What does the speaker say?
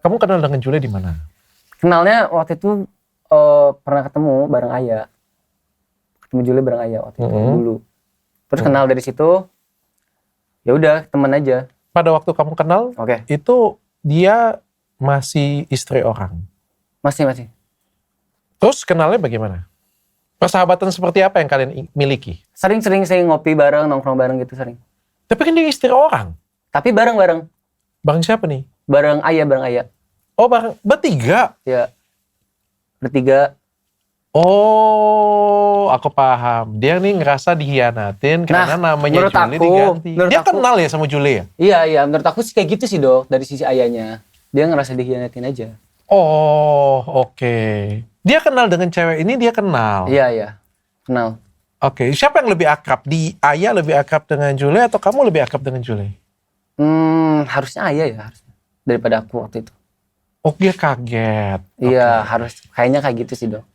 Kamu kenal dengan Jule di mana? Kenalnya waktu itu pernah ketemu bareng Ayah. Ketemu Jule bareng Ayah waktu itu dulu. Terus kenal dari situ. Ya udah, teman aja. Pada waktu kamu kenal, itu dia masih istri orang? Masih. Terus kenalnya bagaimana? Persahabatan seperti apa yang kalian miliki? Sering ngopi bareng, nongkrong bareng gitu sering. Tapi kan dia istri orang. Tapi bareng. Bareng siapa nih? Bareng Ayah. Oh, bareng bertiga? Ya, bertiga. Oh, aku paham. Dia nih ngerasa dihianatin karena namanya Jule diganti. Dia kenal ya sama Jule ya? Iya, menurut aku sih kayak gitu sih Dok, dari sisi ayahnya. Dia ngerasa dihianatin aja. Oh, oke. Dia kenal dengan cewek ini, dia kenal? Iya, kenal. Oke, siapa yang lebih akrab? Ayah lebih akrab dengan Jule atau kamu lebih akrab dengan Jule? Harusnya Ayah ya, harusnya. Daripada aku waktu itu. Oh, dia kaget. Iya, harus. Kayaknya kayak gitu sih Dok.